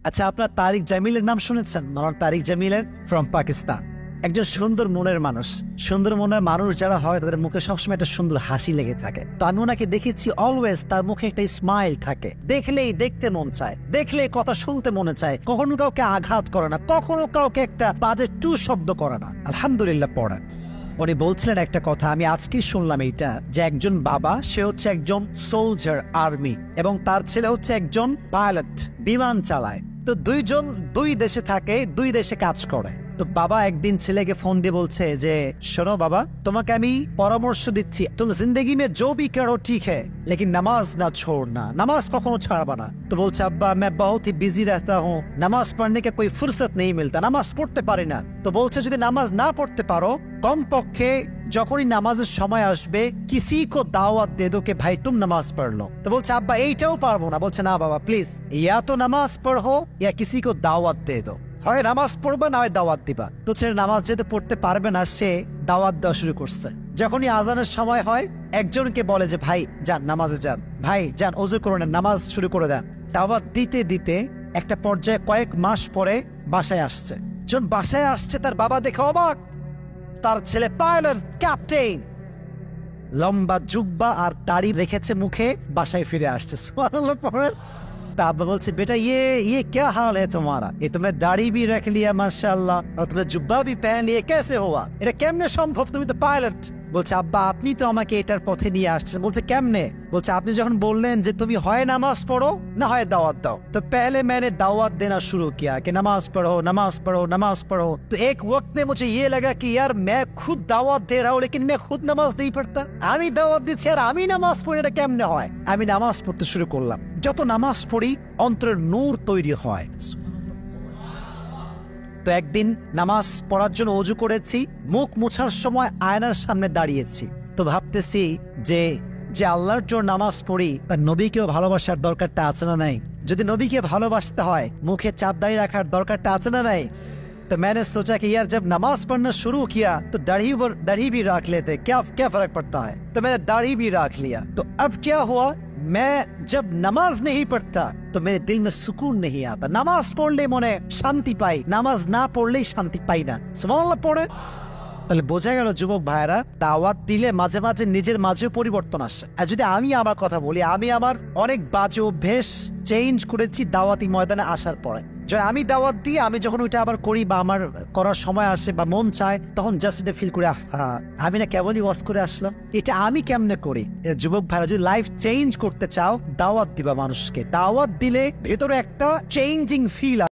আচ্ছা, আপনার তারিক জামিলের নাম শুনেছেন? মৌলানা তারিক জামিলের ফ্রম পাকিস্তান। একজন সুন্দর মনের মানুষ। সুন্দর মনের মানুষ যারা হয় তাদের মুখে সবসময় একটা সুন্দর হাসি লেগে থাকে। তো আমি ওনাকে দেখেছি অলওয়েজ তার মুখে একটা স্মাইল থাকে, দেখলেই দেখতে মন চায়, দেখলেই কথা শুনতে মনে চায়, কখনো কাউকে আঘাত করে না, কখনো কাউকে একটা বাজে টু শব্দ করে না। আলহামদুলিল্লাহ পড়া। উনি বলছিলেন একটা কথা, আমি আজকেই শুনলাম এইটা, যে একজন বাবা, সে হচ্ছে একজন সোলজার আর্মি, এবং তার ছেলে হচ্ছে একজন পাইলট, বিমান চালায়। তো দুইজন দুই দেশে থাকে, দুই দেশে কাজ করে। তো বাবা একদিন ছেলেকে ফোন দিয়ে বলছে যে, শোনো বাবা, তোমাকে আমি পরামর্শ দিচ্ছি, তুমি জিন্দগি মে জো ভি করো ঠিক है लेकिन नमाज ना छोड़ना, नमाज কখনো ছাড়বা না। তো বলছে, আব্বা मैं बहुत ही बिजी रहता हूँ, नमाज पढ़ने का कोई फुर्सत नहीं मिलता, নামাজ পড়তে পারি না। তো বলছে, যদি নামাজ না পড়তে পারো, কমপক্ষে যখনই নামাজের সময় আসবে কিসি কো দাওয়াত দে দো কে ভাই তুম নামাজ পড় লো। তো বলছে, আব্বা এইটাও পারবো না। বলছে, না বাবা প্লিজ, ইয়া তো নামাজ পড়ো ইয়া কিসি কো দাওয়াত দে দো, হয় নামাজ পড়বা না হয় দাওয়াত দিবা। তো ছেলে নামাজ যেতে পড়তে পারবে না, সে দাওয়াত দেওয়া শুরু করছে। যখনই আজানের সময় হয় একজনকে বলে যে, ভাই যান নামাজে যান, ভাই যান ওযু করে নেন, নামাজ শুরু করে দেন। দাওয়াত দিতে দিতে একটা পর্যায়ে কয়েক মাস পরে বাসায় আসছে। যখন বাসায় আসছে তার বাবা দেখে অবাক, তার ছেলে পাইলট, ক্যাপ্টেন, লম্বা জুব্বা আর দাড়ি রেখেছে মুখে, বাসায় ফিরে আসছে। সুবহানাল্লাহ পড়ে। ता अब्बा बोलছে, बेटा ये क्या हाल है तुम्हारा, ये तुमने दाढ़ी भी रख लिया माशाल्लाह और तुमने जुब्बा भी पहन लिया, कैसे हुआ, এটা কেমনে সম্ভব, তুমি তো পাইলট। বলছে, আব্বা আপনি তো আমাকে এটার পথে নিয়ে আসছেন। বলছে, কেমনে? বলছে, আপনি যখন বললেন যে তুমি হয় নামাজ পড়ো না হয় দাওয়াত দাও, तो पहले मैंने दावत देना शुरू किया कि नमाज पढ़ो नमाज पढ़ो नमाज पढ़ो। तो एक वक्त में मुझे ये लगा कि यार मैं खुद दावत दे रहा हूँ लेकिन मैं खुद नमाज नहीं पढ़ता, আমি দাওয়াত দিচ্ছি আর আমি নামাজ পড়ি, এটা কেমনে হয়? আমি নামাজ পড়তে শুরু করলাম। যত নামাজ পড়ি অন্তরের নূর তৈরি হয়। তো একদিন নামাজ পড়ার জন্য ওযু করেছি, মুখ মোছার সময় আয়নার সামনে দাঁড়িয়েছি। তো ভাবতেছি যে যে আল্লাহর জন্য নামাজ পড়ি তার নবীকেও ভালোবাসার দরকারটা আছে না নাই? যদি নবীকে ভালোবাসতে হয় মুখে চাপ দাড়ি রাখার দরকারটা আছে না নাই? तो मैंने सोचा कि यार जब नमाज पढ़ना शुरू किया तो दाढ़ी भी रख लेते, क्या फर्क पड़ता है। तो मैंने दाढ़ी भी रख लिया। तो अब क्या हुआ, मैं जब नमाज नहीं पढ़ता तो मेरे दिल में सुकून नहीं आता। नमाज पढ़ले मने शांति पाई, नमाज ना पढ़ले शांति पाई ना। सुबहानाल्लाह पढ़े। তাহলে বোঝা গেল যুবক ভাইরা, দাওয়াত দিলে মাঝে মাঝে নিজের মাঝেও পরিবর্তন আসে। আর যদি আমি আমার কথা বলি, আমি আমার অনেক বাজে অভ্যেস চেঞ্জ করেছি দাওয়াতি ময়দানে আসার পরে। যখন আমি দাওয়াত দিই, আমি যখন ওইটা আবার করি বা আমার করার সময় আসে বা মন চায়, তখন জাস্ট এটা ফিল করে, আমি না কেবলই ওয়াজ করে আসলাম, এটা আমি কেমনে করি। যুবক ভাইরা, যদি লাইফ চেঞ্জ করতে চাও, দাওয়াত দিবা মানুষকে। দাওয়াত দিলে ভেতরে একটা চেঞ্জিং ফিল